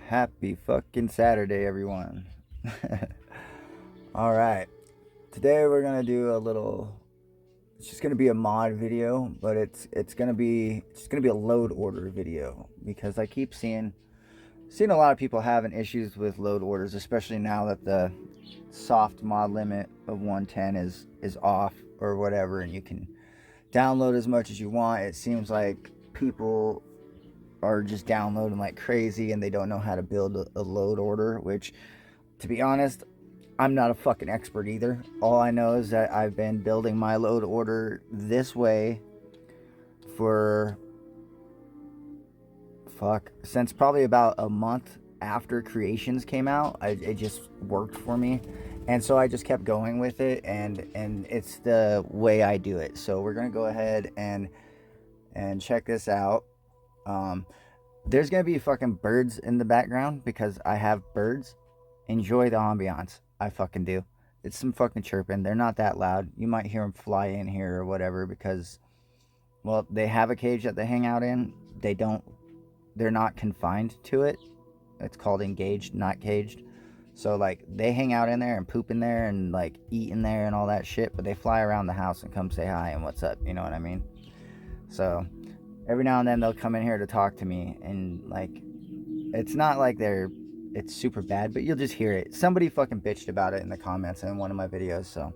Happy fucking Saturday, everyone. Alright, today we're gonna do a little. It's just gonna be a mod video, but it's gonna be a load order video because I keep seeing a lot of people having issues with load orders, especially now that the soft mod limit of 110 is off or whatever, and you can download as much as you want. It seems like people are just downloading like crazy and they don't know how to build a load order, which, to be honest, I'm not a fucking expert either. All I know is that I've been building my load order this way for since probably about a month after creations came out. It just worked for me, and so I just kept going with it, and it's the way I do it. So we're gonna go ahead and check this out. um, there's gonna be fucking birds in the background because I have birds. Enjoy the ambiance. I fucking do. It's some fucking chirping. They're not that loud. You might hear them fly in here or whatever because, well, they have a cage that they hang out in. They're not confined to it. It's called engaged, not caged. So, like, they hang out in there and poop in there and, like, eat in there and all that shit, but they fly around the house and come say hi and what's up. You know what I mean? So, every now and then they'll come in here to talk to me, and, like, it's not like it's super bad, but you'll just hear it. Somebody fucking bitched about it in the comments in one of my videos, so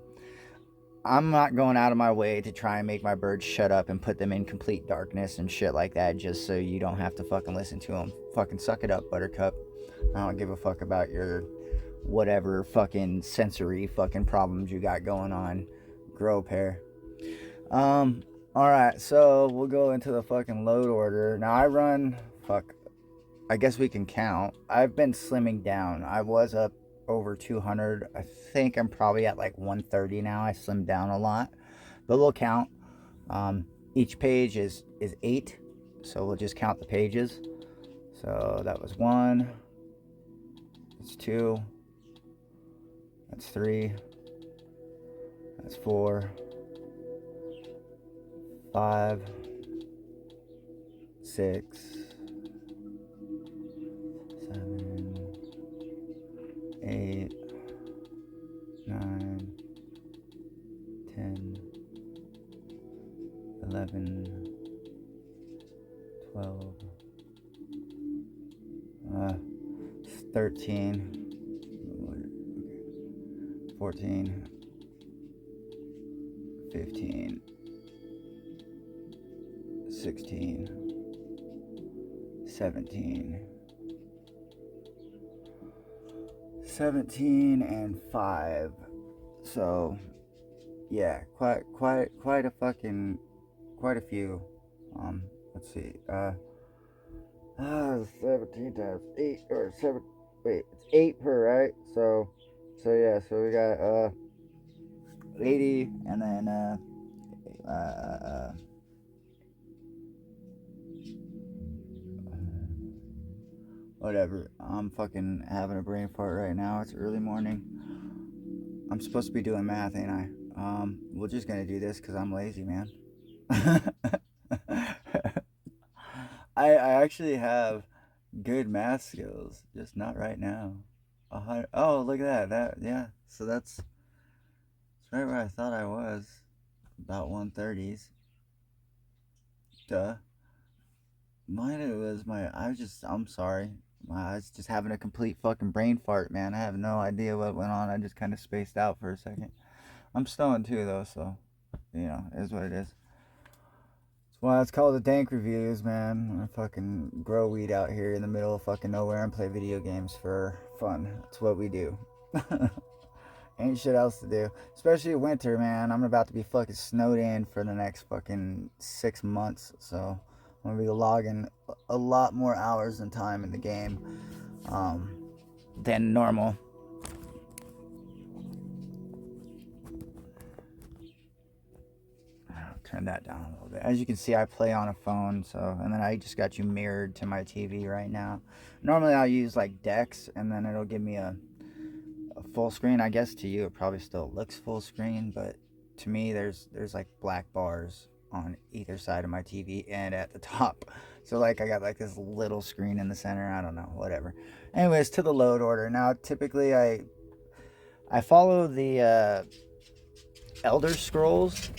I'm not going out of my way to try and make my birds shut up and put them in complete darkness and shit like that just so you don't have to fucking listen to them. Fucking suck it up, Buttercup. I don't give a fuck about your whatever fucking sensory fucking problems you got going on. Grow pair. Alright, so we'll go into the fucking load order. Now I run, I guess we can count. I've been slimming down. I was up over 200. I think I'm probably at like 130 now. I slimmed down a lot, but we'll count. Each page is 8, so we'll just count the pages. So that was 1. That's 2. That's 3. That's 4. 5. 6. 7, 8, 9, 10, 11, 12, 13, 14, 15, 16, 17 and 5. So yeah, quite a few. Let's see. 17 times 8 or 7. Wait, it's 8 per, right? So yeah, so we got 80, and then whatever. I'm fucking having a brain fart right now. It's early morning. I'm supposed to be doing math, ain't I? We're just gonna do this because I'm lazy, man. I actually have good math skills, just not right now. Oh, look at that. Yeah. So that's right where I thought I was. About 130s. Duh. Mine it was my. I'm sorry. I was just having a complete fucking brain fart, man. I have no idea what went on. I just kind of spaced out for a second. I'm stoned too, though, so it is what it is. That's why it's called the Dank Reviews, man. I fucking grow weed out here in the middle of fucking nowhere and play video games for fun. That's what we do. Ain't shit else to do. Especially winter, man. I'm about to be fucking snowed in for the next fucking 6 months. So I'm gonna be logging a lot more hours and time in the game than normal. Turn that down a little bit. As you can see, I play on a phone, and then I just got you mirrored to my TV right now. Normally I'll use like Dex, and then it'll give me a full screen. I guess to you it probably still looks full screen, but to me there's like black bars on either side of my TV and at the top. So like I got like this little screen in the center. I don't know, whatever. Anyways, to the load order. Now typically I follow the Elder Scrolls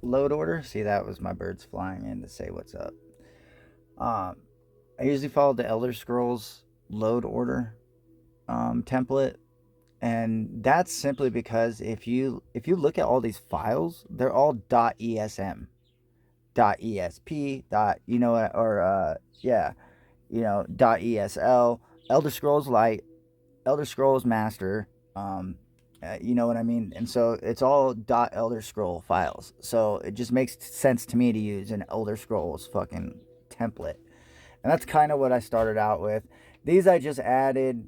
load order. See, that was my birds flying in to say what's up. I usually follow the Elder Scrolls load order template, and that's simply because if you look at all these files, they're all .esm, .esp, you know, or yeah, you know, .esl, Elder Scrolls Lite, Elder Scrolls Master, you know what I mean? And so it's all .elder scroll files. So it just makes sense to me to use an Elder Scrolls fucking template. And that's kind of what I started out with. These I just added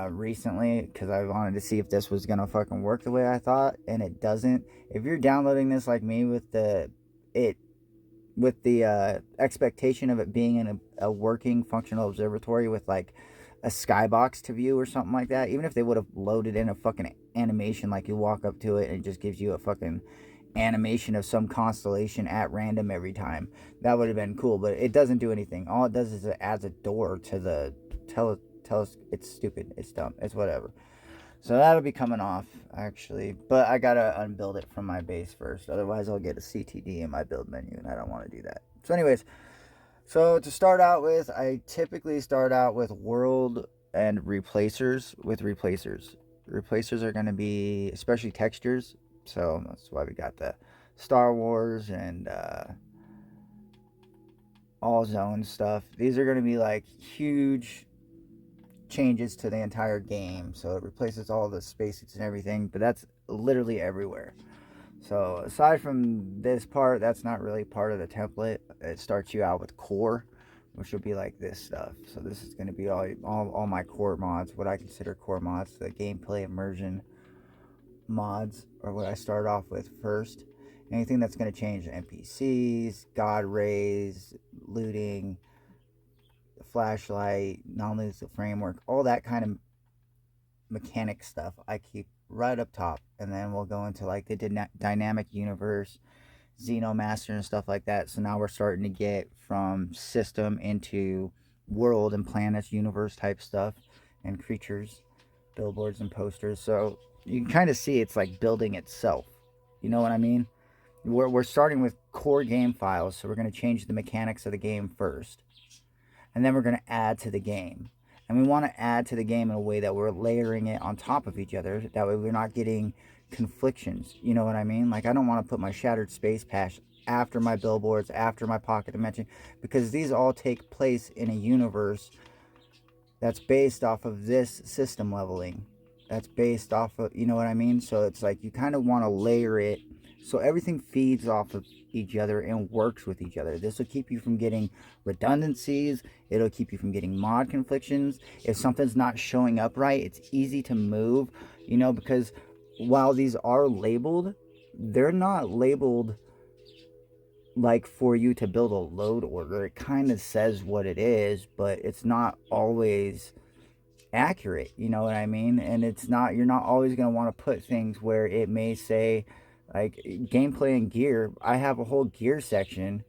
recently because I wanted to see if this was gonna fucking work the way I thought, and it doesn't. If you're downloading this like me with the expectation of it being in a working functional observatory with like a skybox to view or something like that, even if they would have loaded in a fucking animation, like you walk up to it and it just gives you a fucking animation of some constellation at random every time, that would have been cool. But it doesn't do anything. All it does is it adds a door to the it's stupid, it's dumb, it's whatever. So that'll be coming off actually, but I gotta unbuild it from my base first, otherwise I'll get a CTD in my build menu and I don't want to do that. So anyways, so to start out with, I typically start out with world and replacers. Replacers are going to be especially textures, so that's why we got the Star Wars and all zone stuff. These are going to be like huge changes to the entire game, so it replaces all the spacesuits and everything, but that's literally everywhere. So aside from this part, that's not really part of the template. It starts you out with core, which will be like this stuff. So this is going to be all my core mods, what I consider core mods, the gameplay immersion mods, or what I start off with first. Anything that's going to change NPCs, god rays, looting, the flashlight, non-lethal framework, all that kind of mechanic stuff I keep right up top, and then we'll go into like the dynamic universe, Xenomaster and stuff like that. So now we're starting to get from system into world and planets, universe type stuff, and creatures, billboards and posters. So you can kind of see it's like building itself. You know what I mean? We're starting with core game files, so we're going to change the mechanics of the game first, and then we're going to add to the game. And we want to add to the game in a way that we're layering it on top of each other. That way we're not getting conflictions. You know what I mean? Like, I don't want to put my shattered space patch after my billboards, after my pocket dimension, because these all take place in a universe that's based off of this system leveling. That's based off of, you know what I mean? So it's like you kind of want to layer it so everything feeds off of each other and works with each other. This will keep you from getting redundancies. It'll keep you from getting mod conflictions. If something's not showing up right, it's easy to move, you know, because while these are labeled, they're not labeled like for you to build a load order. It kind of says what it is, but it's not always accurate, you know what I mean? And it's not, you're not always going to want to put things where it may say like gameplay and gear. I have a whole gear section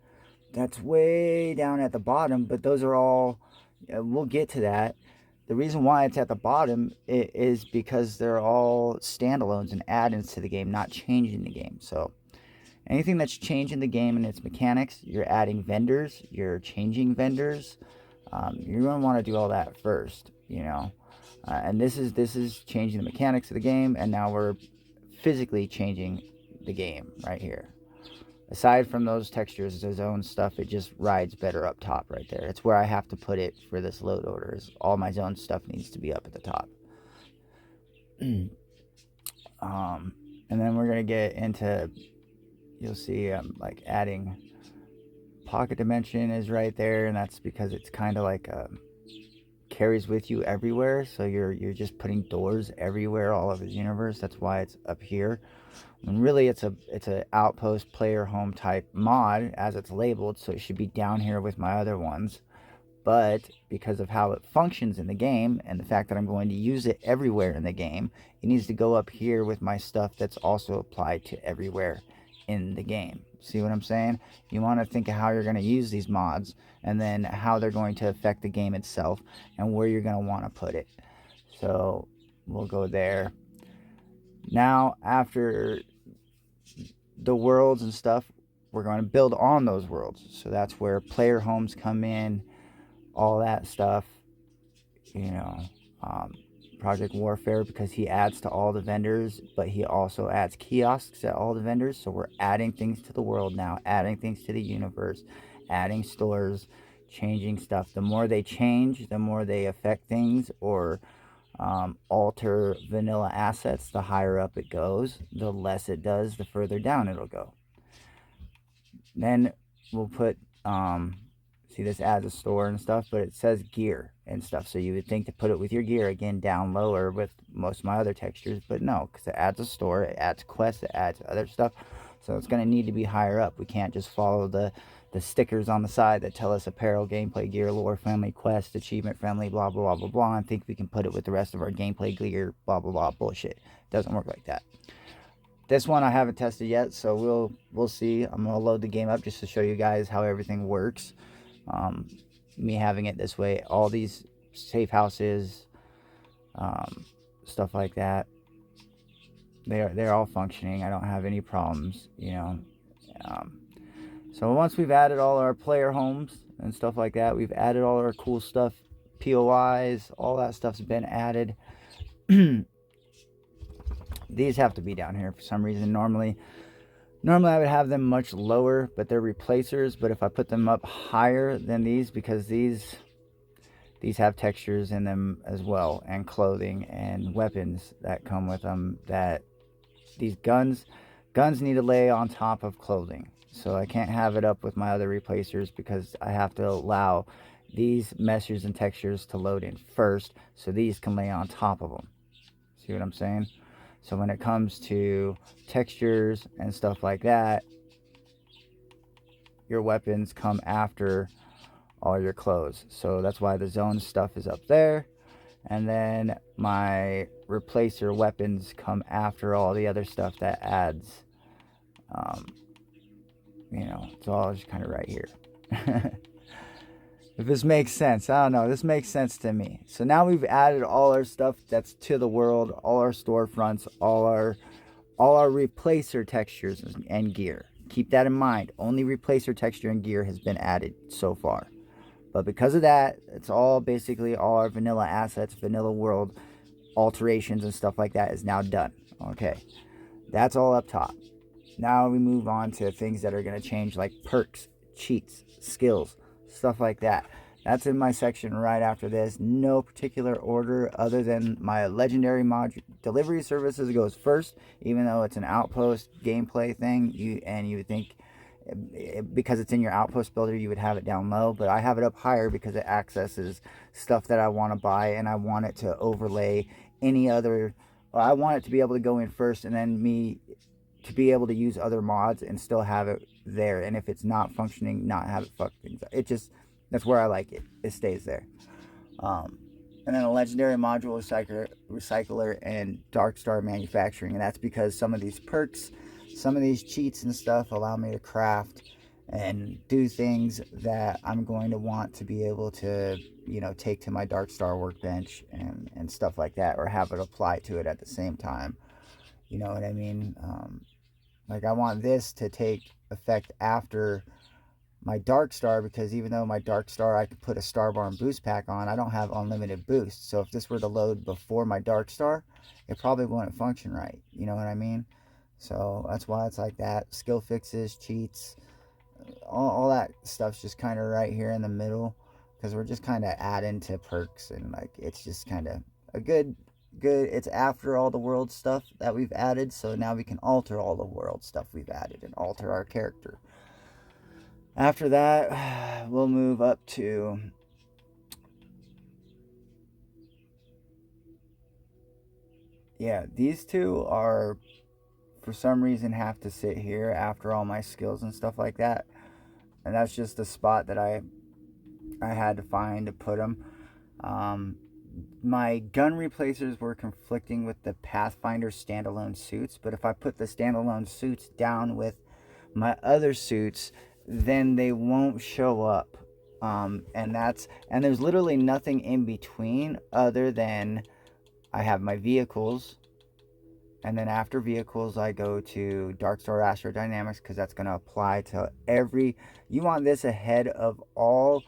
that's way down at the bottom, but those are all, we'll get to that. The reason why it's at the bottom is because they're all standalones and add-ins to the game, not changing the game. So anything that's changing the game and its mechanics, you're adding vendors, you're changing vendors. You're going to want to do all that first, you know. And this is changing the mechanics of the game, and now we're physically changing the game right here. Aside from those textures, the zone stuff, it just rides better up top right there. It's where I have to put it for this load order. Is all my zone stuff needs to be up at the top. And then we're gonna get into, you'll see like adding pocket dimension is right there, and that's because it's kind of like carries with you everywhere. So you're just putting doors everywhere all over the universe. That's why it's up here. And really it's a outpost player home type mod as it's labeled, so it should be down here with my other ones. But because of how it functions in the game and the fact that I'm going to use it everywhere in the game, it needs to go up here with my stuff that's also applied to everywhere in the game. See what I'm saying? You want to think of how you're going to use these mods, and then how they're going to affect the game itself, and where you're going to want to put it. So we'll go there. Now, after the worlds and stuff, we're going to build on those worlds. So that's where player homes come in, all that stuff. You know, Project Warfare, because he adds to all the vendors, but he also adds kiosks at all the vendors. So we're adding things to the world now, adding things to the universe, adding stores, changing stuff. The more they change, the more they affect things or alter vanilla assets, the higher up it goes. The less it does, the further down it'll go. Then we'll put see, this adds a store and stuff, but it says gear and stuff, so you would think to put it with your gear again down lower with most of my other textures, but no, because it adds a store, it adds quests, it adds other stuff, so it's going to need to be higher up. We can't just follow the stickers on the side that tell us apparel, gameplay, gear, lore, family, quest, achievement, friendly, blah blah blah blah blah, and think we can put it with the rest of our gameplay, gear, blah blah blah bullshit. It doesn't work like that. This one I haven't tested yet, so we'll see. I'm gonna load the game up just to show you guys how everything works. Me having it this way, all these safe houses, stuff like that, they're all functioning. I don't have any problems, you know. So once we've added all our player homes and stuff like that, we've added all our cool stuff, POIs, all that stuff's been added. These have to be down here for some reason. Normally I would have them much lower, but they're replacers. But if I put them up higher than these, because these have textures in them as well, and clothing and weapons that come with them, that these guns need to lay on top of clothing. So I can't have it up with my other replacers, because I have to allow these meshes and textures to load in first, so these can lay on top of them. See what I'm saying? So when it comes to textures and stuff like that, your weapons come after all your clothes. So that's why the zone stuff is up there. And then my replacer weapons come after all the other stuff that adds. You know, it's all just kind of right here. If this makes sense, I don't know. This makes sense to me. So now we've added all our stuff that's to the world, all our storefronts, all our replacer textures and gear. Keep that in mind. Only replacer texture and gear has been added so far. But because of that, it's all basically all our vanilla assets, vanilla world alterations and stuff like that is now done. Okay. That's all up top. Now we move on to things that are going to change, like perks, cheats, skills, stuff like that. That's in my section right after this. No particular order other than my legendary mod delivery services goes first, even though it's an outpost gameplay thing. You would think because it's in your outpost builder you would have it down low, but I have it up higher because it accesses stuff that I want to buy, and I want it to overlay any other. I want it to be able to go in first, and then me to be able to use other mods and still have it there. And if it's not functioning, not have it fuck things up. It just, that's where I like it. It stays there. And then a legendary module recycler and dark star manufacturing, and that's because some of these perks, some of these cheats and stuff allow me to craft and do things that I'm going to want to be able to, you know, take to my dark star workbench and stuff like that, or have it apply to it at the same time. You know what I mean? Like I want this to take effect after my dark star, because even though my dark star I could put a starborn boost pack on, I don't have unlimited boost. So if this were to load before my dark star, it probably wouldn't function right. You know what I mean? So that's why it's like that. Skill fixes, cheats, all that stuff's just kind of right here in the middle, because we're just kind of adding to perks, and like it's just kind of a good, it's after all the world stuff that we've added, so now we can alter all the world stuff we've added and alter our character. After that, we'll move up to these two are for some reason have to sit here after all my skills and stuff like that, and that's just the spot that I had to find to put them. My gun replacers were conflicting with the Pathfinder standalone suits, but if I put the standalone suits down with my other suits, then they won't show up. And there's literally nothing in between other than I have my vehicles, and then after vehicles I go to Darkstar Astrodynamics because that's going to apply to every. You want this ahead of all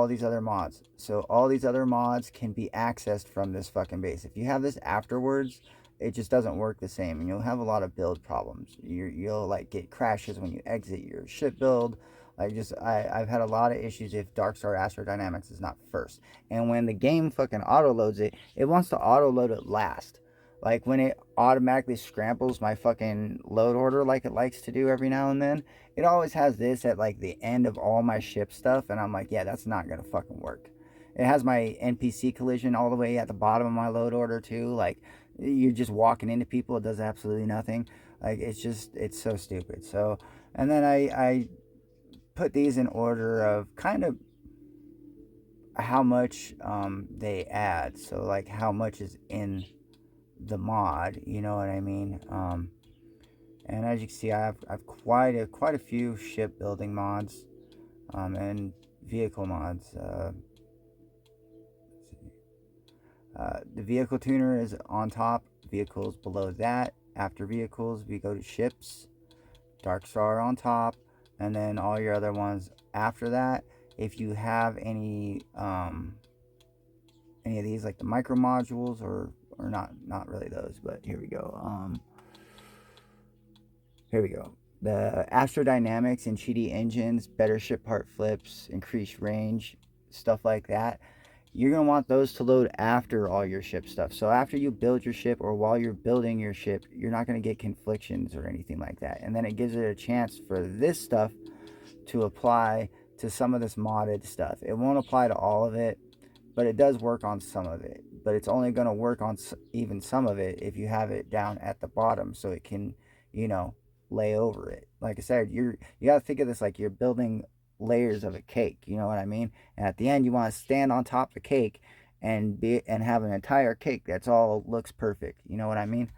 these other mods. So all these other mods can be accessed from this fucking base. If you have this afterwards, it just doesn't work the same, and you'll have a lot of build problems. You'll like get crashes when you exit your ship build. I've had a lot of issues if Darkstar Astrodynamics is not first. And when the game fucking auto loads it, it wants to auto load it last. Like when it automatically scrambles my fucking load order like it likes to do every now and then, it always has this at like the end of all my ship stuff, and I'm like, yeah, that's not gonna fucking work. It has my NPC collision all the way at the bottom of my load order too. Like you're just walking into people, it does absolutely nothing. Like it's so stupid. So and then I put these in order of kind of how much they add. So like how much is in the mod, you know what I mean? And as you can see, I've quite a few shipbuilding mods, and vehicle mods. The vehicle tuner is on top. Vehicles below that. After vehicles, we go to ships. Dark Star on top, and then all your other ones after that. If you have any of these, like the micro modules, or not really those, but here we go. Here we go. The Astrodynamics and Cheaty engines, better ship part flips, increased range, stuff like that. You're going to want those to load after all your ship stuff. So after you build your ship or while you're building your ship, you're not going to get conflictions or anything like that. And then it gives it a chance for this stuff to apply to some of this modded stuff. It won't apply to all of it, but it does work on some of it. But it's only going to work on even some of it if you have it down at the bottom so it can, you know, lay over it. Like I said, you got to think of this like you're building layers of a cake, you know what I mean? And at the end you want to stand on top of the cake and have an entire cake that's all looks perfect, you know what I mean?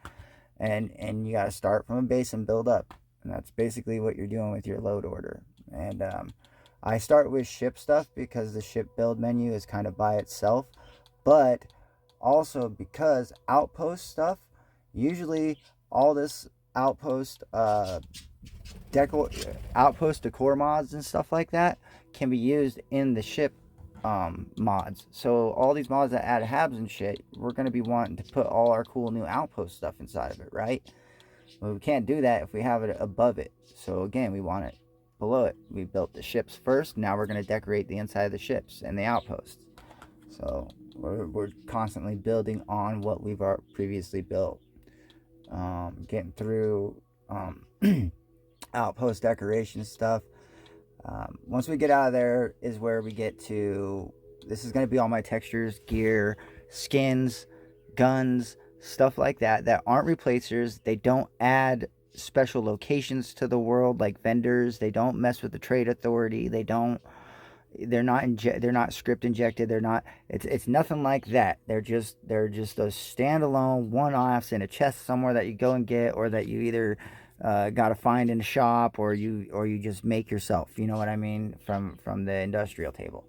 And you got to start from a base and build up, and that's basically what you're doing with your load order. And I start with ship stuff because the ship build menu is kind of by itself, but also because outpost stuff, usually all this outpost outpost decor mods and stuff like that can be used in the ship mods. So all these mods that add habs and shit, we're going to be wanting to put all our cool new outpost stuff inside of it, right? Well, we can't do that if we have it above it. So again, we want it below it. We built the ships first. Now we're going to decorate the inside of the ships and the outposts. So we're constantly building on what we've previously built. Getting through outpost decoration stuff. Once we get out of there is where we get to, this is going to be all my textures, gear, skins, guns, stuff like that aren't replacers. They don't add special locations to the world like vendors. They don't mess with the trade authority. They're not script injected. It's nothing like that. They're just those standalone one-offs in a chest somewhere that you go and get, or that you either got to find in a shop, or you just make yourself, you know what I mean, from the industrial table.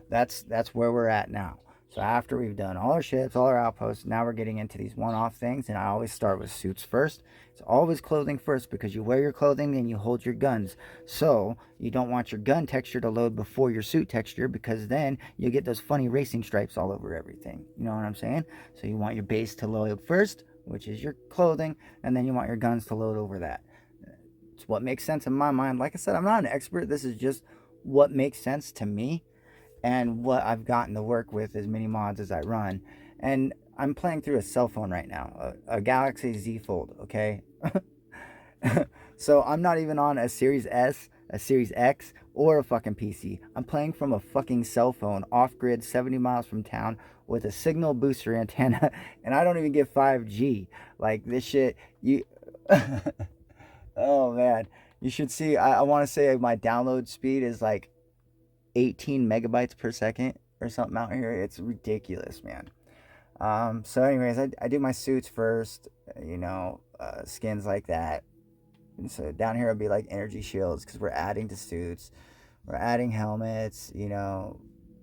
That's where we're at now. So after we've done all our ships, all our outposts, now we're getting into these one-off things, and I always start with suits first. It's always clothing first because you wear your clothing and you hold your guns. So you don't want your gun texture to load before your suit texture, because then you get those funny racing stripes all over everything. You know what I'm saying? So you want your base to load first, which is your clothing, and then you want your guns to load over that. It's what makes sense in my mind. Like I said, I'm not an expert. This is just what makes sense to me and what I've gotten to work with as many mods as I run. And I'm playing through a cell phone right now, a Galaxy Z Fold, okay? So I'm not even on a Series S, a Series X, or a fucking PC. I'm playing from a fucking cell phone, off-grid, 70 miles from town, with a signal booster antenna, and I don't even get 5G. Like, this shit, you... Oh, man. You should see, I want to say my download speed is like 18 megabytes per second or something out here. It's ridiculous, man. So anyways, I do my suits first, skins like that. So down here it'll be like energy shields because we're adding to suits. We're adding helmets, you know,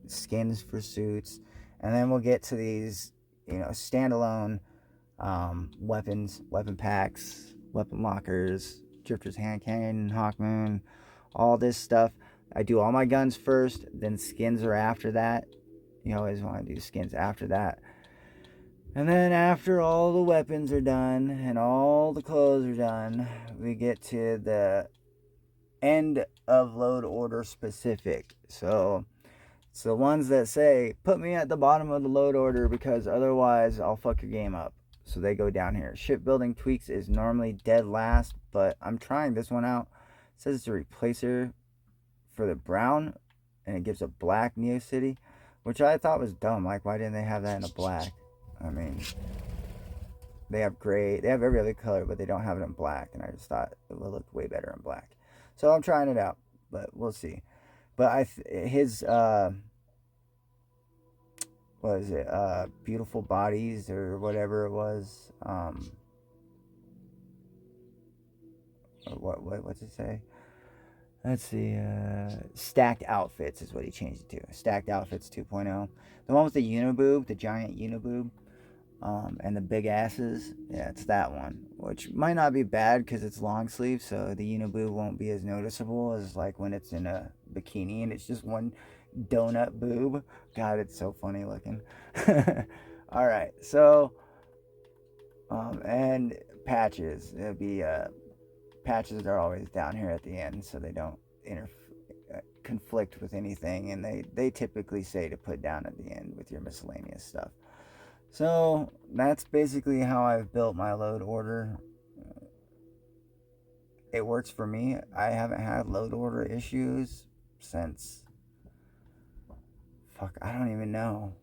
skins for suits. And then we'll get to these, you know, standalone weapons, weapon packs, weapon lockers, Drifter's Hand Cannon, Hawkmoon, all this stuff. I do all my guns first, then skins are after that. You always want to do skins after that. And then after all the weapons are done and all the clothes are done, we get to the end of load order specific. So it's the ones that say, put me at the bottom of the load order because otherwise I'll fuck your game up. So they go down here. Shipbuilding tweaks is normally dead last, but I'm trying this one out. It says it's a replacer for the brown, and it gives a black Neo City, which I thought was dumb. Like, why didn't they have that in a black? I mean, they have gray, they have every other color, but they don't have it in black, and I just thought it would look way better in black. So I'm trying it out, but we'll see. But his what is it? Beautiful Bodies or whatever it was. What's it say? Let's see. Stacked Outfits is what he changed it to. Stacked Outfits 2.0. The one with the uniboob, the giant uniboob, and the big asses. Yeah, it's that one. Which might not be bad because it's long sleeve, so the uniboob won't be as noticeable as like when it's in a bikini and it's just one donut boob. God, it's so funny looking. All right, so and patches. It'll be patches are always down here at the end, so they don't conflict with anything, and they typically say to put down at the end with your miscellaneous stuff. So that's basically how I've built my load order. It works for me. I haven't had load order issues since I don't even know.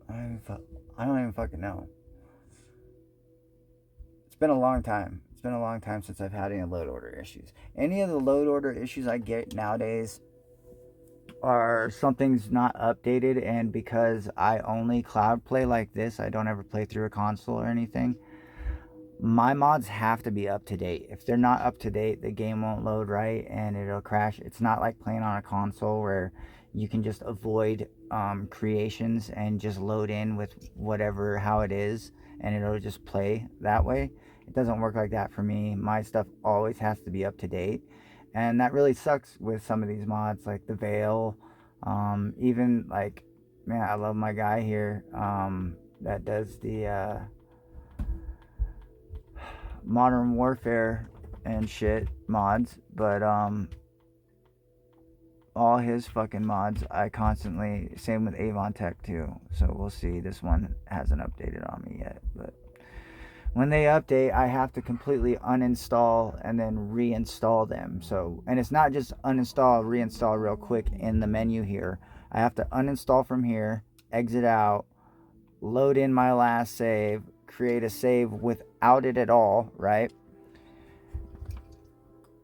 I don't even fucking know. It's been a long time. It's been a long time since I've had any load order issues. Any of the load order issues I get nowadays are something's not updated, and because I only cloud play like this, I don't ever play through a console or anything. My mods have to be up to date. If they're not up to date, the game won't load right and it'll crash. It's not like playing on a console where you can just avoid creations and just load in with whatever how it is and it'll just play that way. It doesn't work like that for me. My stuff always has to be up to date, and that really sucks with some of these mods like the Veil. Even like, man, I love my guy here that does the Modern Warfare and shit mods, but all his fucking mods I constantly, same with Avon Tech too, so we'll see. This one hasn't updated on me yet, but when they update I have to completely uninstall and then reinstall them. So, and it's not just uninstall reinstall real quick in the menu here. I have to uninstall from here, exit out, load in my last save, create a save without it at all, right?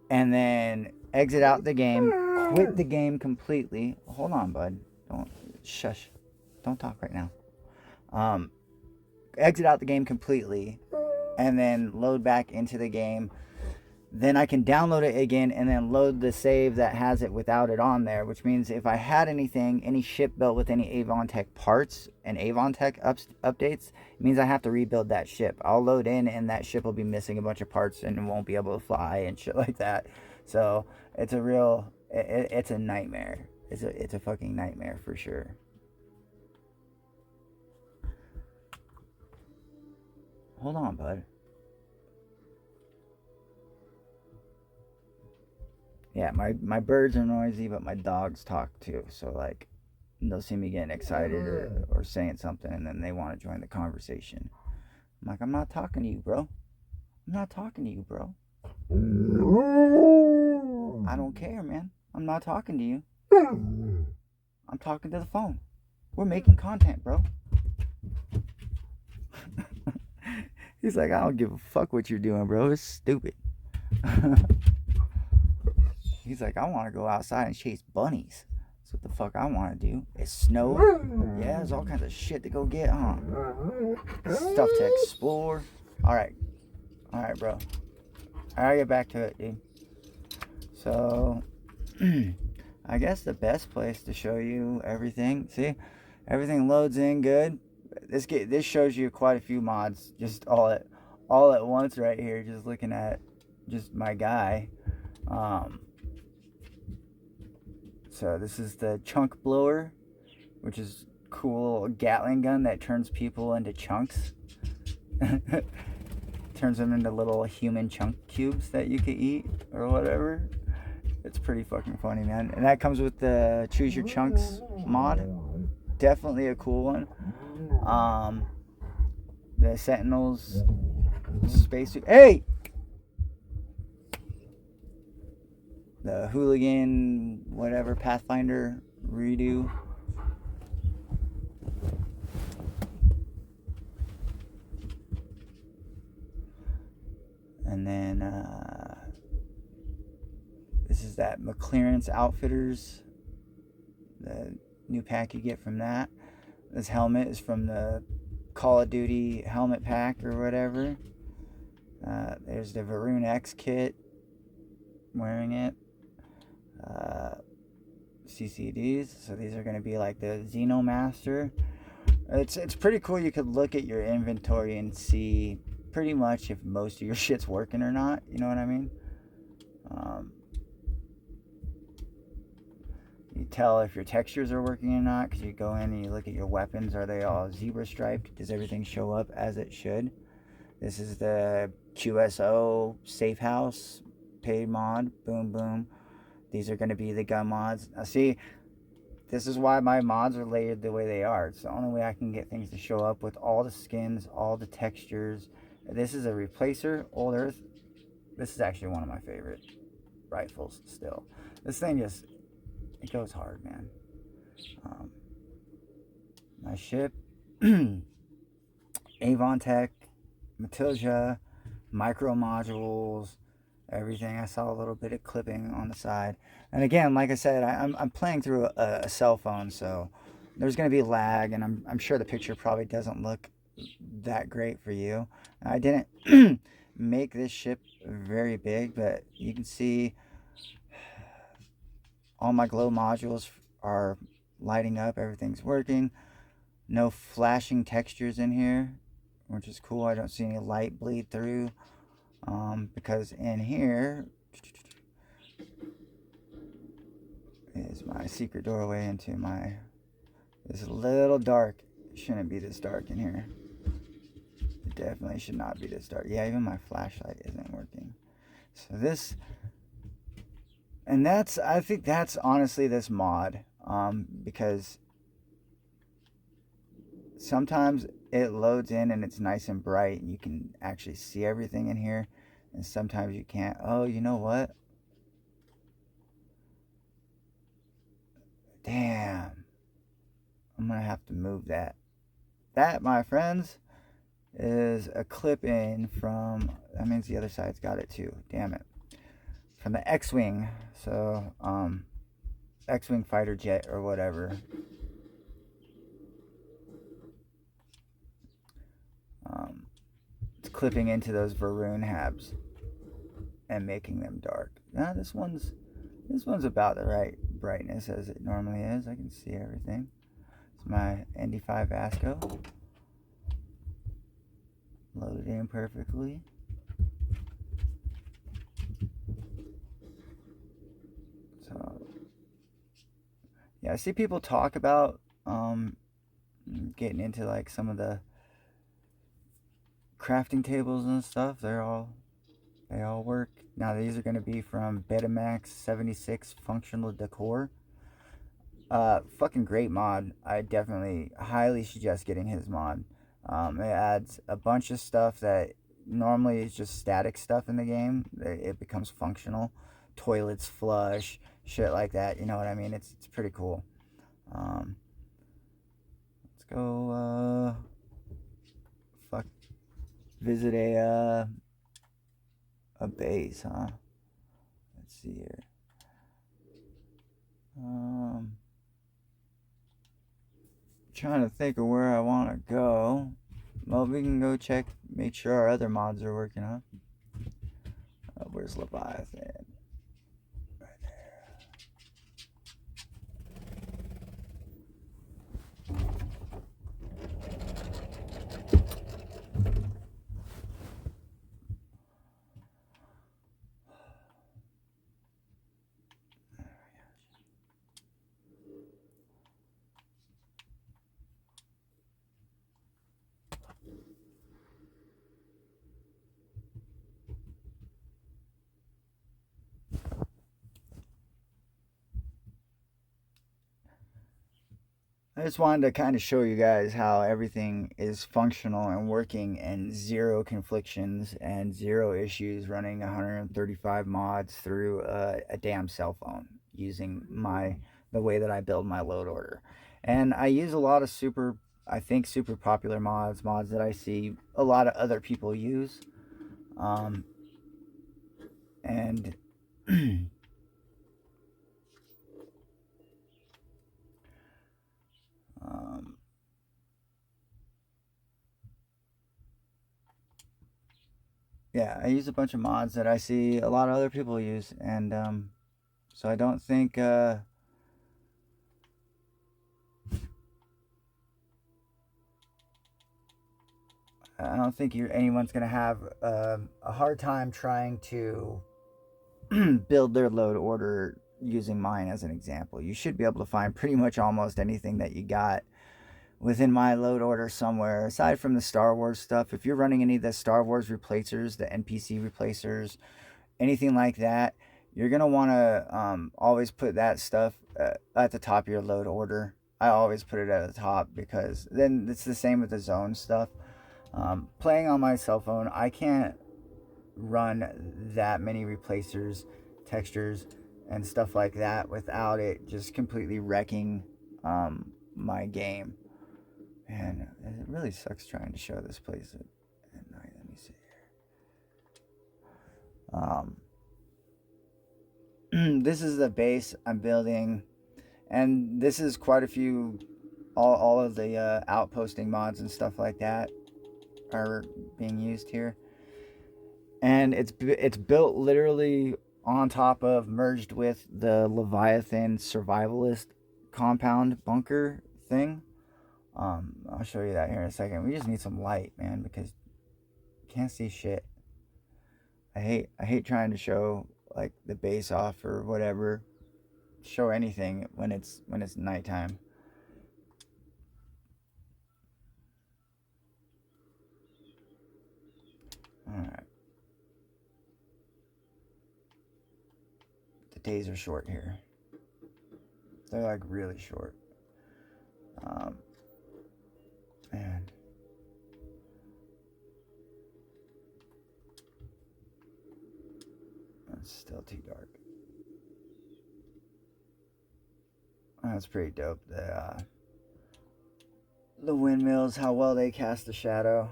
And then exit out the game, quit the game completely. Hold on, bud. Don't shush. Don't talk right now. Exit out the game completely and then load back into the game. Then I can download it again and then load the save that has it without it on there, which means if I had anything, any ship built with any Avon Tech parts and Avon Tech updates, it means I have to rebuild that ship. I'll load in and that ship will be missing a bunch of parts and it won't be able to fly and shit like that. So it's a real, it's a nightmare. It's a fucking nightmare for sure. Hold on, bud. Yeah, my birds are noisy, but my dogs talk too. So like, they'll see me getting excited or saying something, and then they want to join the conversation. I'm like, I'm not talking to you, bro. I'm not talking to you, bro. I don't care, man. I'm not talking to you. I'm talking to the phone. We're making content, bro. He's like, I don't give a fuck what you're doing, bro. It's stupid. He's like, I want to go outside and chase bunnies. That's what the fuck I want to do. It's snow. Yeah, there's all kinds of shit to go get, huh? Stuff to explore. All right, bro. I'll get back to it, dude. So, I guess the best place to show you everything. See, everything loads in good. This shows you quite a few mods, just all at once right here. Just looking at just my guy. So this is the chunk blower, which is cool Gatling gun that turns people into chunks. Turns them into little human chunk cubes that you could eat or whatever. It's pretty fucking funny, man. And that comes with the Choose Your Chunks mod. Definitely a cool one. The Sentinels spacesuit. Hey! The Hooligan, whatever, Pathfinder redo. And then this is that McLaren's Outfitters, the new pack you get from that. This helmet is from the Call of Duty helmet pack or whatever. There's the Varun X kit, wearing it. CCDs, so these are going to be like the Xenomaster. It's pretty cool. You could look at your inventory and see pretty much if most of your shit's working or not. You know what I mean? You tell if your textures are working or not because you go in and you look at your weapons. Are they all zebra striped? Does everything show up as it should? This is the QSO Safe House paid mod. Boom, boom. These are going to be the gun mods. Now, see, this is why my mods are layered the way they are. It's the only way I can get things to show up with all the skins, all the textures. This is a replacer, Old Earth. This is actually one of my favorite rifles still. This thing just, it goes hard, man. My ship, Avon Tech, Matilda, micro modules, everything. I saw a little bit of clipping on the side. And again, like I said, I'm playing through a cell phone, so there's going to be lag, and I'm sure the picture probably doesn't look that great for you. I didn't make this ship very big, but you can see all my glow modules are lighting up. Everything's working. No flashing textures in here, which is cool. I don't see any light bleed through. Because in here is my secret doorway into my, it's a little dark. It shouldn't be this dark in here. It definitely should not be this dark. Yeah, even my flashlight isn't working. So this, and that's, I think that's honestly this mod, because sometimes it loads in and it's nice and bright and you can actually see everything in here, and sometimes you can't. Oh, you know what? Damn. I'm gonna have to move that. That, my friends, is a clip in from, that means the other side's got it too. Damn it. From the X-Wing. So, X-Wing fighter jet or whatever. It's clipping into those Varun habs and making them dark. Now this one's about the right brightness as it normally is. I can see everything. It's my ND5 Vasco. Loaded in perfectly. So yeah, I see people talk about getting into like some of the crafting tables and stuff. They all work. Now these are going to be from Betamax 76 Functional Decor. Fucking great mod. I definitely highly suggest getting his mod. It adds a bunch of stuff that normally is just static stuff in the game. It becomes functional. Toilets flush, shit like that. You know what I mean? It's pretty cool. Let's go visit a base, huh? Let's see here. Trying to think of where I want to go. Well, we can go check, make sure our other mods are working, huh? Where's Leviathan? Right there. I just wanted to kind of show you guys how everything is functional and working and zero conflictions and zero issues running 135 mods through a damn cell phone using the way that I build my load order. And I use a lot of I think super popular mods that I see a lot of other people use. And um, yeah, I use a bunch of mods that I see a lot of other people use, and so I don't think anyone's gonna have a hard time trying to build their load order using mine as an example. You should be able to find pretty much almost anything that you got within my load order somewhere, aside from the Star Wars stuff. If you're running any of the Star Wars replacers, the NPC replacers, anything like that, you're gonna want to always put that stuff at the top of your load order. I always put it at the top because then it's the same with the zone stuff. Playing on my cell phone, I can't run that many replacers, textures, and stuff like that without it just completely wrecking my game. And it really sucks trying to show this place at night. Let me see here. This is the base I'm building, and this is quite a few, all of the outposting mods and stuff like that are being used here. And it's built literally on top of, merged with the Leviathan survivalist compound bunker thing. I'll show you that here in a second. We just need some light, man, because you can't see shit. I hate trying to show like the base off or whatever, show anything when it's nighttime. All right, the days are short here. They're like really short. Um, man, it's still too dark. That's pretty dope. The windmills, how well they cast the shadow.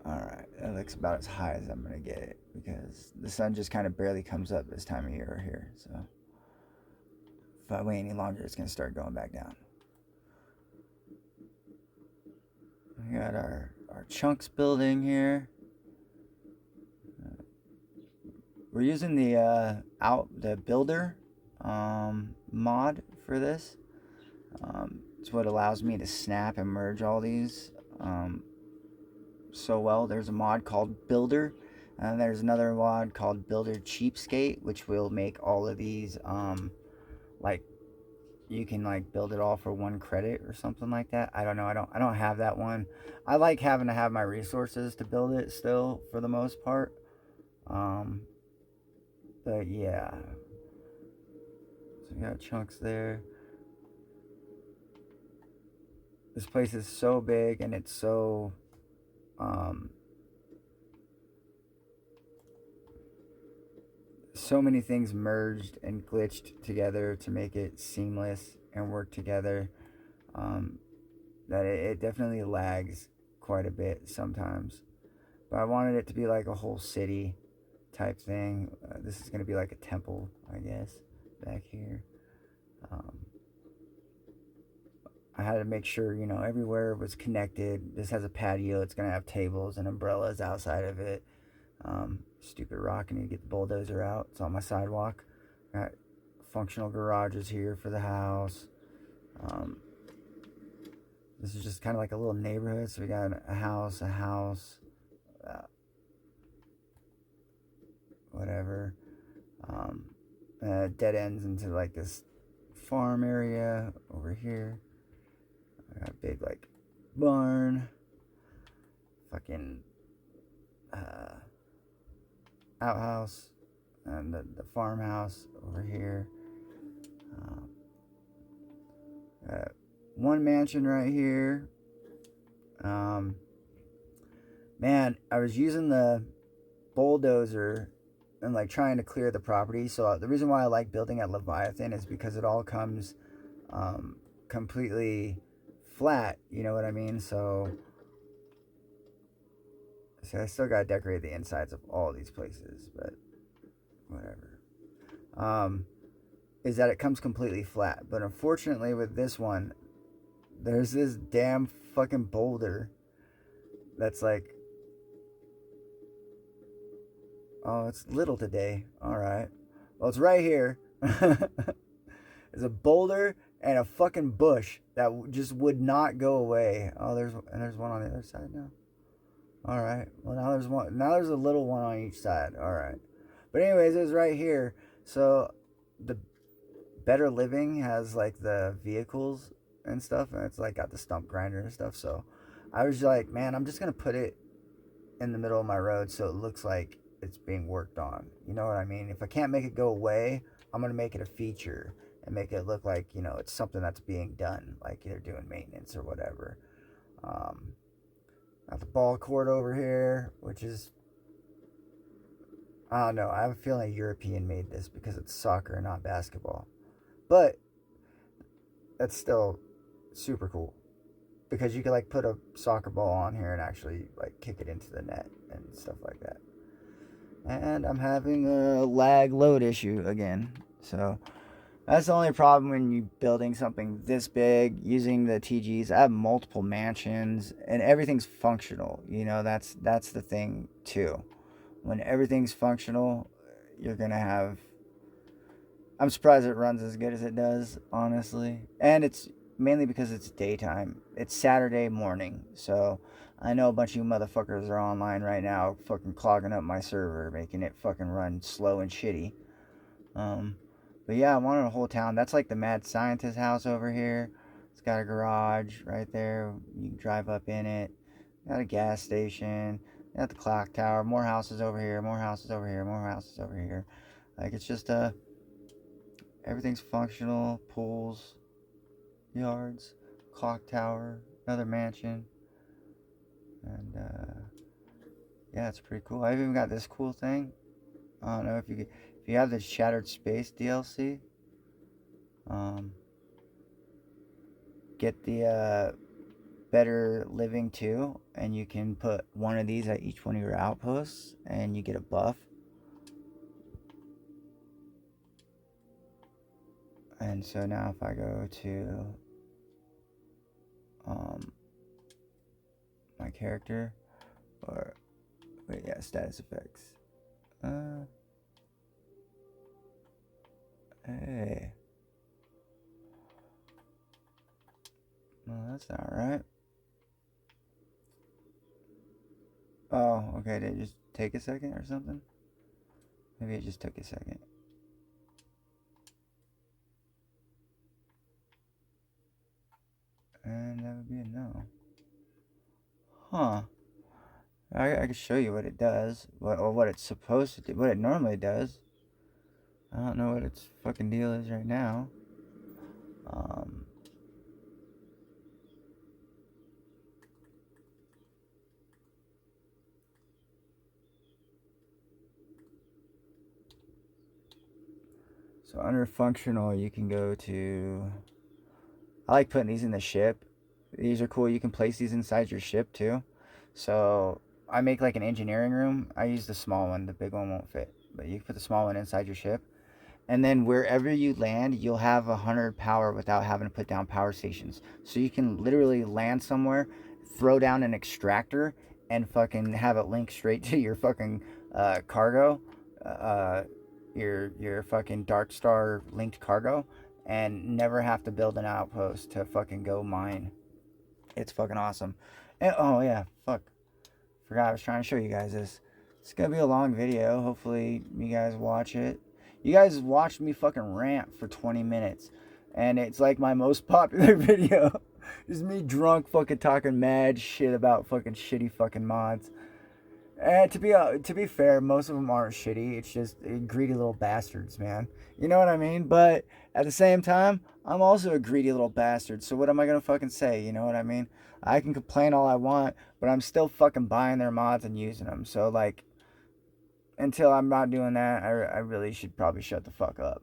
Alright, that looks about as high as I'm going to get it because the sun just kind of barely comes up this time of year here. So if I wait any longer, it's going to start going back down. We got our chunks building here. We're using the builder mod for this. It's what allows me to snap and merge all these so well. There's a mod called Builder, and there's another mod called Builder Cheapskate, which will make all of these like you can like build it all for 1 credit or something like that. I don't know. I don't have that one. I like having to have my resources to build it still for the most part. But yeah. So we got chunks there. This place is so big and it's so so many things merged and glitched together to make it seamless and work together, that it definitely lags quite a bit sometimes. But I wanted it to be like a whole city type thing. This is going to be like a temple, I guess, back here. I had to make sure, you know, everywhere was connected. This has a patio. It's going to have tables and umbrellas outside of it. Stupid rock. I need to get the bulldozer out. It's on my sidewalk. Got functional garages here for the house. This is just kind of like a little neighborhood. So we got a house, whatever. Dead ends into like this farm area over here. I got a big like barn. Fucking outhouse. And the farmhouse over here. One mansion right here. Man, I was using the bulldozer and like trying to clear the property. So the reason why I like building at Leviathan is because it all comes completely flat. You know what I mean? So I still gotta decorate the insides of all these places, but whatever. Is that it comes completely flat. But unfortunately with this one, there's this damn fucking boulder that's like, oh, it's little today. All right. Well, it's right here. There's a boulder and a fucking bush that just would not go away. Oh, there's one on the other side now. All right. Well, now there's one. Now there's a little one on each side. All right. But anyways, it's right here. So the Better Living has like the vehicles and stuff, and it's like got the stump grinder and stuff. So I was like, man, I'm just gonna put it in the middle of my road so it looks like it's being worked on. You know what I mean? If I can't make it go away, I'm gonna make it a feature and make it look like, you know, it's something that's being done, like they're doing maintenance or whatever. Got the ball court over here, which is, I don't know. I have a feeling a European made this because it's soccer and not basketball, but that's still super cool because you could like put a soccer ball on here and actually like kick it into the net and stuff like that. And I'm having a lag load issue again. So that's the only problem when you're building something this big using the TGs. I have multiple mansions and everything's functional. You know, that's the thing too. When everything's functional, you're gonna have. I'm surprised it runs as good as it does, honestly. And it's mainly because it's daytime. It's Saturday morning, so I know a bunch of you motherfuckers are online right now, fucking clogging up my server, making it fucking run slow and shitty. But yeah, I wanted a whole town. That's like the mad scientist house over here. It's got a garage right there. You can drive up in it. Got a gas station. Got the clock tower. More houses over here. More houses over here. More houses over here. Like it's just everything's functional. Pools, yards, clock tower, another mansion, and yeah, it's pretty cool. I've even got this cool thing. I don't know if you have the Shattered Space DLC. Get the Better Living 2, and you can put one of these at each one of your outposts, and you get a buff. And so now if I go to my character, or wait, yeah, status effects. Hey. No, that's not right. Oh, okay, did it just take a second or something? Maybe it just took a second. And that would be a no. Huh. I can show you what it does, or what it's supposed to do, what it normally does. I don't know what its fucking deal is right now. So under functional, you can go to. I like putting these in the ship. These are cool. You can place these inside your ship too. So I make like an engineering room. I use the small one. The big one won't fit, but you can put the small one inside your ship. And then wherever you land, you'll have 100 power without having to put down power stations. So you can literally land somewhere, throw down an extractor, and fucking have it link straight to your fucking cargo, uh, your fucking Dark Star linked cargo, and never have to build an outpost to fucking go mine. It's fucking awesome. And, oh yeah, fuck, forgot I was trying to show you guys this. It's gonna be a long video. Hopefully you guys watch it. You guys watched me fucking rant for 20 minutes. And it's like my most popular video. Is me drunk fucking talking mad shit about fucking shitty fucking mods. And to be fair, most of them aren't shitty. It's just greedy little bastards, man. You know what I mean? But at the same time, I'm also a greedy little bastard. So what am I gonna fucking say? You know what I mean? I can complain all I want, but I'm still fucking buying their mods and using them. So like, until I'm not doing that, I really should probably shut the fuck up.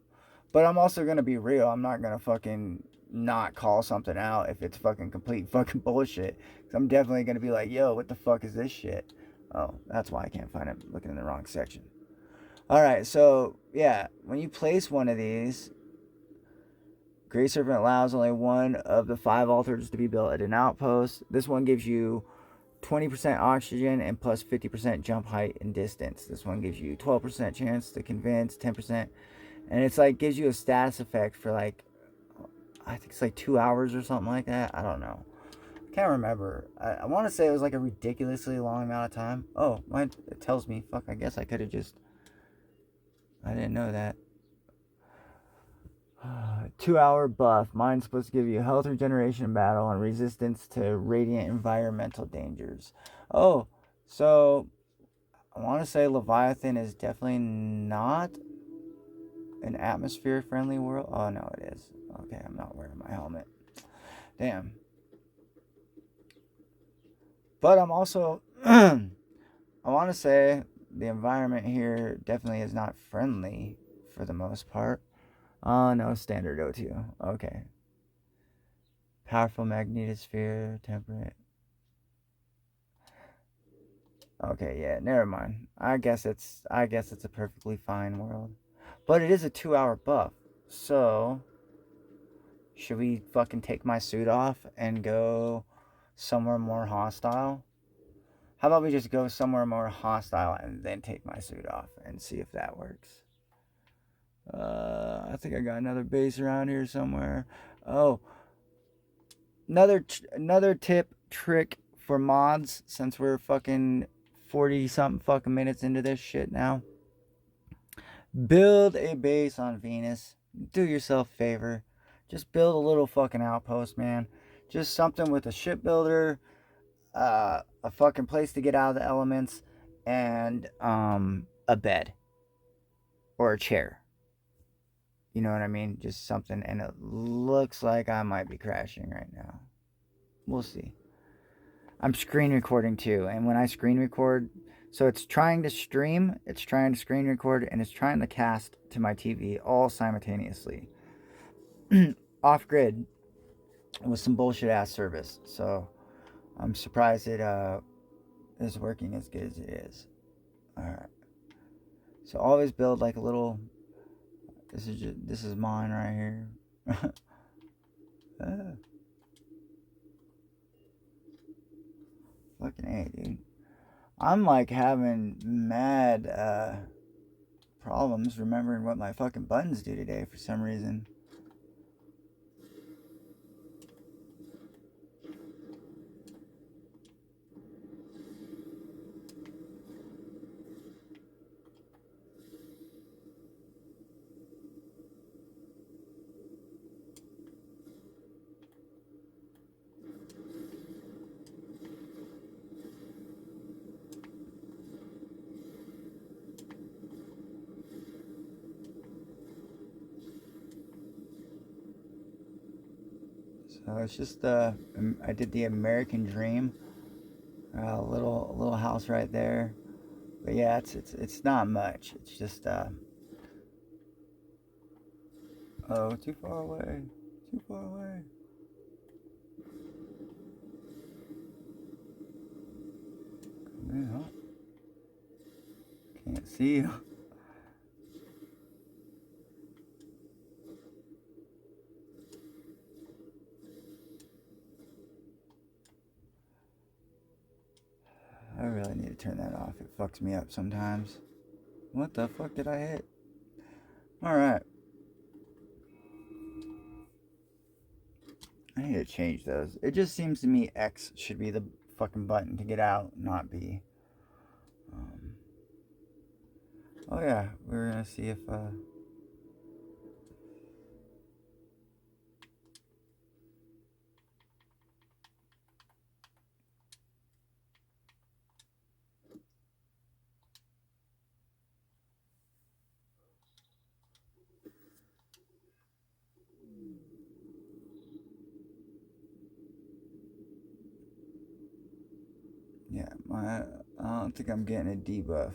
But I'm also gonna be real. I'm not gonna fucking not call something out if it's fucking complete fucking bullshit. Cause I'm definitely gonna be like, yo, what the fuck is this shit? Oh, that's why I can't find it. I'm looking in the wrong section. All right, so yeah, when you place one of these, Grey Serpent allows only one of the 5 altars to be built at an outpost. This one gives you 20% oxygen and plus 50% jump height and distance. This one gives you 12% chance to convince, 10%, and it's like gives you a status effect for like, I think it's like 2 hours or something like that. I don't know. I can't remember. I want to say it was like a ridiculously long amount of time. Oh, mine, it tells me. Fuck, I guess I could have just. I didn't know that. 2 hour buff. Mine's supposed to give you health regeneration in battle and resistance to radiant environmental dangers. Oh, so I want to say Leviathan is definitely not an atmosphere friendly world. Oh, no, it is. Okay, I'm not wearing my helmet. Damn. But I'm also. I want to say the environment here definitely is not friendly for the most part. Oh, no, standard O2. Okay. Powerful magnetosphere, temperate. Okay, yeah, never mind. I guess it's a perfectly fine world. But it is a 2 hour buff. So should we fucking take my suit off and go somewhere more hostile? How about we just go somewhere more hostile and then take my suit off and see if that works? I think I got another base around here somewhere. Oh, another tip trick for mods, since we're fucking 40 something fucking minutes into this shit now. Build a base on Venus. Do yourself a favor. Just build a little fucking outpost, man. Just something with a shipbuilder, a fucking place to get out of the elements, and a bed or a chair. You know what I mean? Just something, and it looks like I might be crashing right now. We'll see. I'm screen recording too, and when I screen record, so it's trying to stream, it's trying to screen record, and it's trying to cast to my TV all simultaneously. Off grid with some bullshit ass service. So I'm surprised it is working as good as it is. Alright. So always build like a little. This is mine right here. Fucking A, dude. I'm like having mad problems remembering what my fucking buttons do today for some reason. So it's just I did the American Dream, a little house right there. But yeah, it's not much. It's just oh, too far away, too far away. Come can't see you. I really need to turn that off. It fucks me up sometimes. What the fuck did I hit? Alright. I need to change those. It just seems to me X should be the fucking button to get out, not B. Oh yeah, we're gonna see if yeah, I don't think I'm getting a debuff.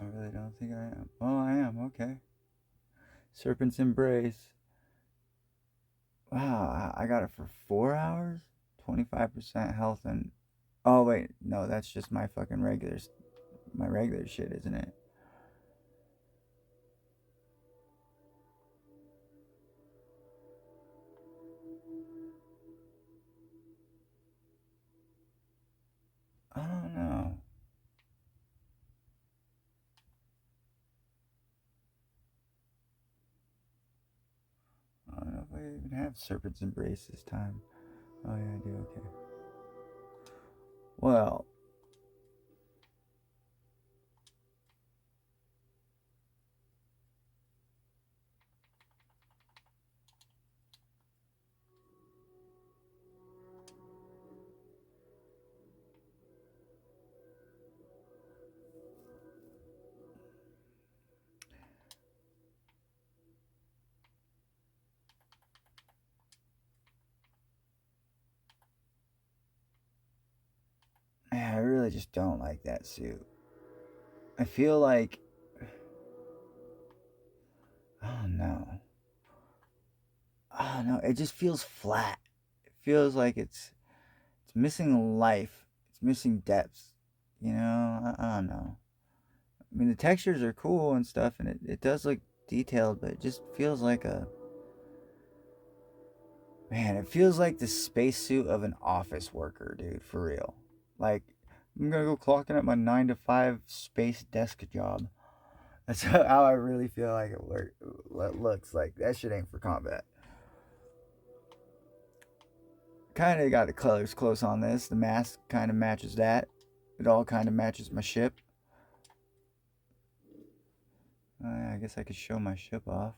I really don't think I am. Oh, I am. Okay. Serpent's Embrace. Wow, I got it for 4 hours? 25% health and... Oh, wait. No, that's just my fucking my regular shit, isn't it? I don't know. I don't know if I even have Serpent's Embrace this time. Oh, yeah, I do. Okay. Well, man, I really just don't like that suit. I feel like... Oh, no. Oh, no. It just feels flat. It feels like it's missing life. It's missing depth. You know? I don't know. I mean, the textures are cool and stuff, and it does look detailed, but it just feels like a... Man, it feels like the spacesuit of an office worker, dude, for real. Like, I'm gonna go clocking at my 9 to 5 space desk job. That's how I really feel like it looks like. That shit ain't for combat. Kind of got the colors close on this. The mask kind of matches that. It all kind of matches my ship. I guess I could show my ship off.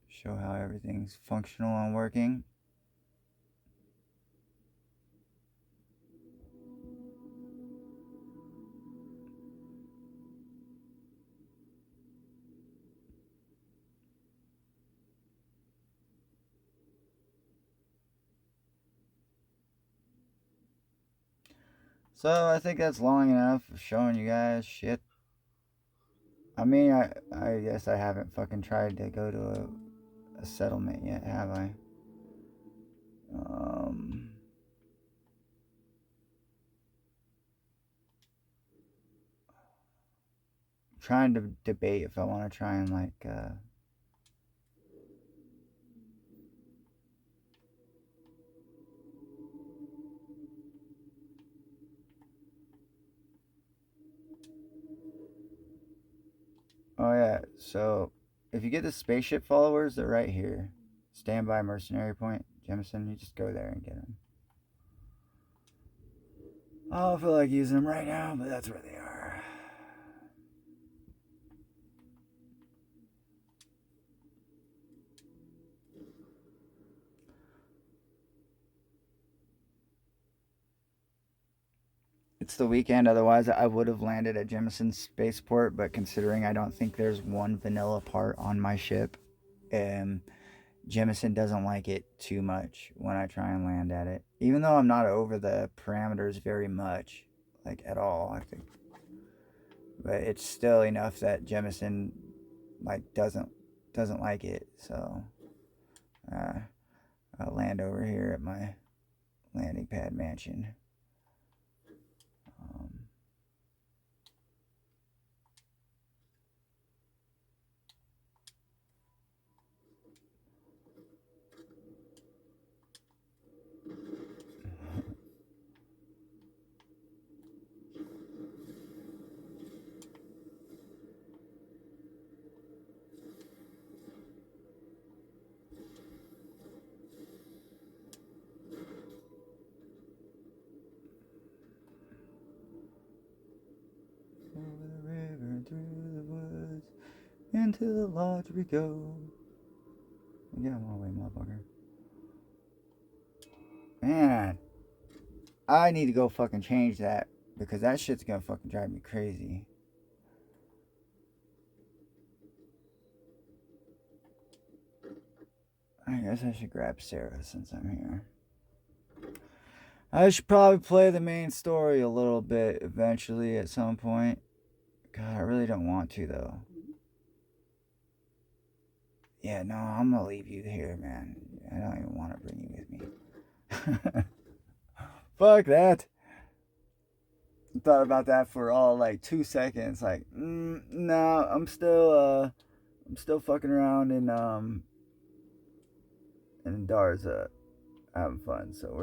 Show how everything's functional and working. So I think that's long enough of showing you guys shit. I mean, I guess I haven't fucking tried to go to a settlement yet, have I? Um, Trying to debate if I want to try and like oh yeah, so if you get the spaceship followers, they're right here. Standby mercenary point, Jemison. You just go there and get them. I don't feel like using them right now, but that's where they are. It's the weekend, otherwise I would have landed at Jemison Spaceport, but considering I don't think there's one vanilla part on my ship, um, Jemison doesn't like it too much when I try and land at it. Even though I'm not over the parameters very much, like at all, I think. But it's still enough that Jemison like doesn't like it. So uh, I'll land over here at my landing pad mansion. Um, Into the lodge we go. Get out of my way, motherfucker. Man, I need to go fucking change that because that shit's gonna fucking drive me crazy. I guess I should grab Sarah since I'm here. I should probably play the main story a little bit eventually at some point. God, I really don't want to though. Yeah, no, I'm gonna leave you here, man. I don't even want to bring you with me. Fuck that. Thought about that for all like 2 seconds. Like, no, I'm still fucking around in Darza having fun. So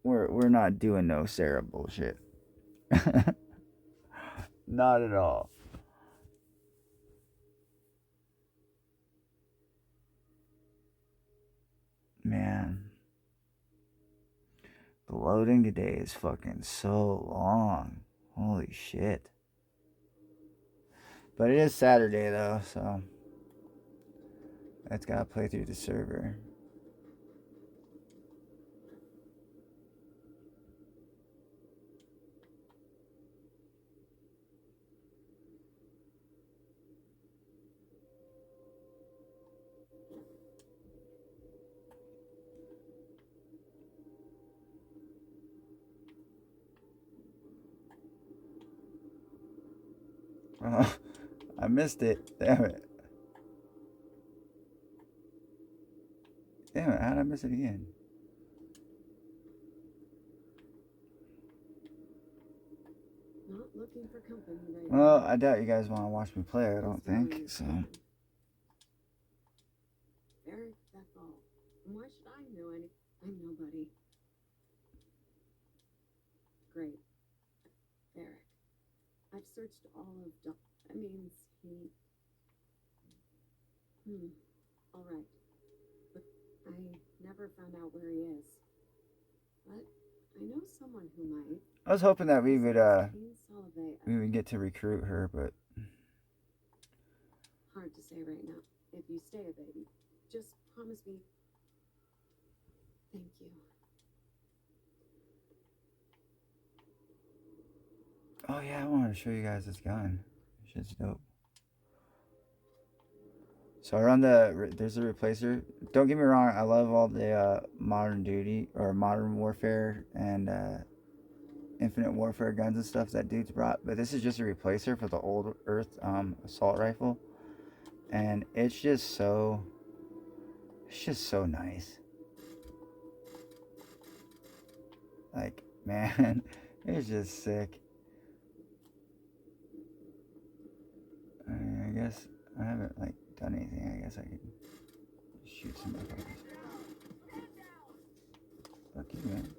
we're not doing no Sarah bullshit. Not at all. Man, the loading today is fucking so long. Holy shit. But it is Saturday though, so that's gotta play through the server. Oh, I missed it. Damn it. Damn it, how'd I miss it again? Not looking for company right Well, now. I doubt you guys want to watch me play, I don't think, so. Eric, that's all. And why should I know any? I'm nobody. Great. Eric. I've searched all of that means he... All right. But I never found out where he is. But I know someone who might. I was hoping that we would Solve get to recruit her, but hard to say right now. If you stay a baby, just promise me. Thank you. oh yeah, I wanted to show you guys this gun. Shit's dope. So I run there's a replacer. Don't get me wrong, I love all the modern duty or modern warfare and infinite warfare guns and stuff that dudes brought, but this is just a replacer for the old Earth assault rifle, and it's just so nice. Like, man, it's just sick. I guess I haven't like done anything. I guess I could shoot some motherfuckers. Fuck you, man.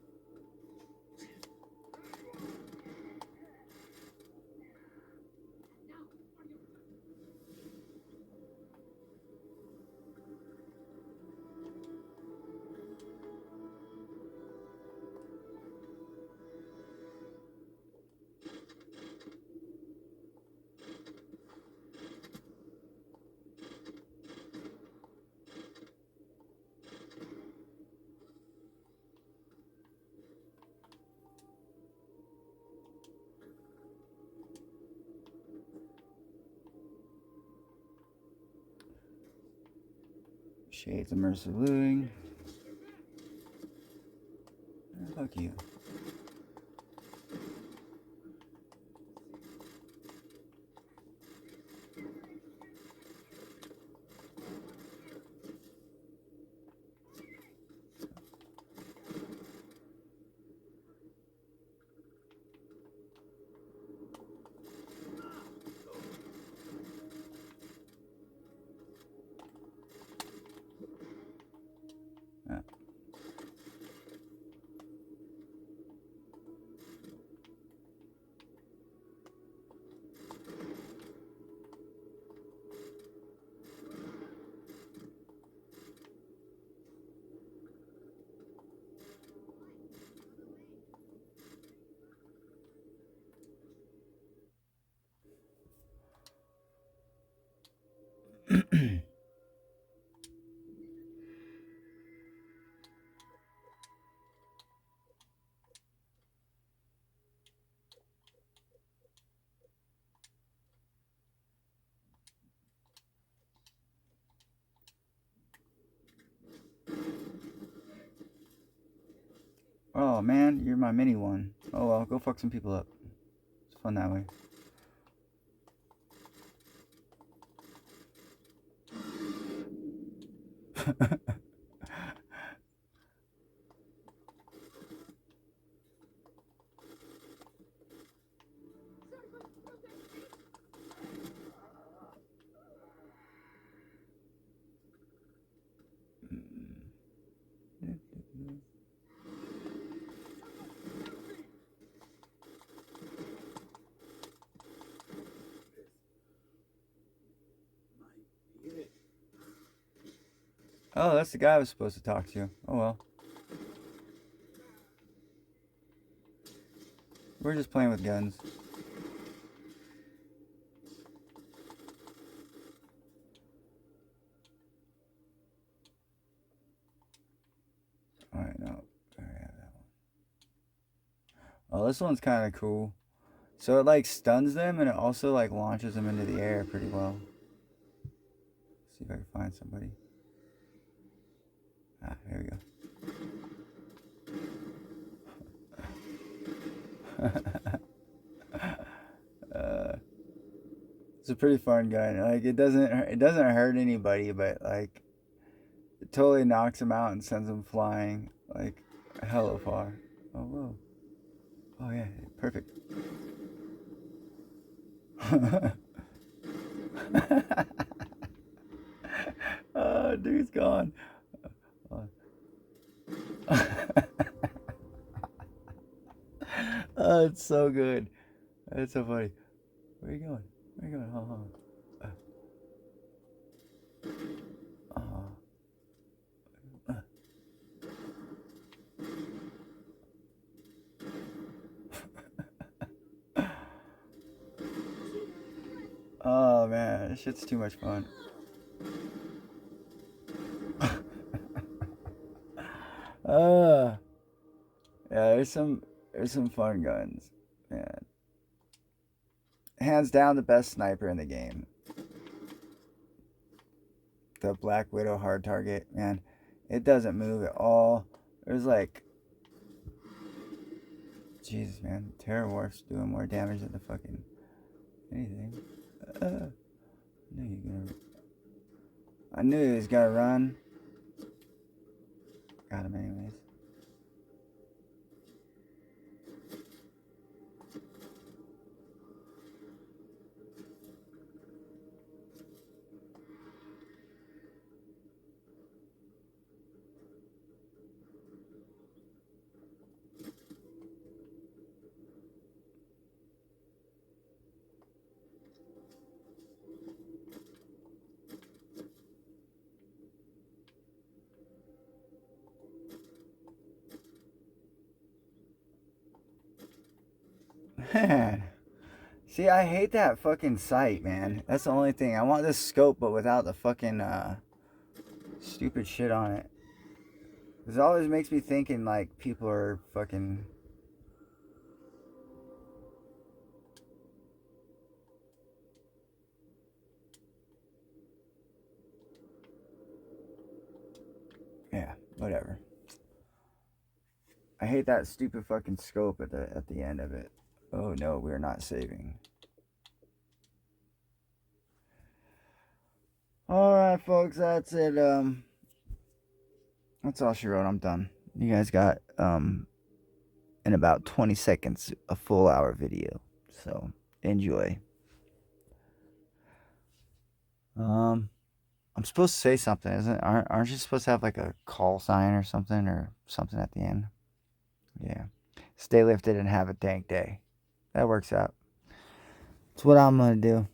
Shades immersive looting. Oh, fuck you. Oh man, you're my mini one. Oh well, go fuck some people up. It's fun that way. Oh, that's the guy I was supposed to talk to. Oh well. We're just playing with guns. Alright, no. Alright, have that one. Oh, this one's kind of cool. So it like stuns them and it also like launches them into the air pretty well. Let's see if I can find somebody. Ah, here we go. It's a pretty fun gun. Like it doesn't hurt anybody, but like it totally knocks them out and sends them flying like hella far. Oh whoa. Oh yeah, perfect. Oh, dude's gone. Oh, it's so good. It's so funny. Where are you going? Where are you going? Hold on. Uh, uh. Oh man, this shit's too much fun. uh, yeah, there's some fun guns. Man, hands down the best sniper in the game. The Black Widow hard target, man, it doesn't move at all. There's like, Jesus, man, Terror Warf's doing more damage than the fucking anything. I knew he was gonna run. Got him anyways. Man. See, I hate that fucking sight, man. That's the only thing. I want this scope, but without the fucking stupid shit on it. Because it always makes me thinking like people are fucking. Yeah, whatever. I hate that stupid fucking scope at the end of it. Oh no, we're not saving. All right, folks, that's it. That's all she wrote. I'm done. You guys got in about 20 seconds a full hour video. So enjoy. Um, I'm supposed to say something, isn't? Aren't you supposed to have like a call sign or something at the end? Yeah. Stay lifted and have a dank day. That works out. That's what I'm gonna do.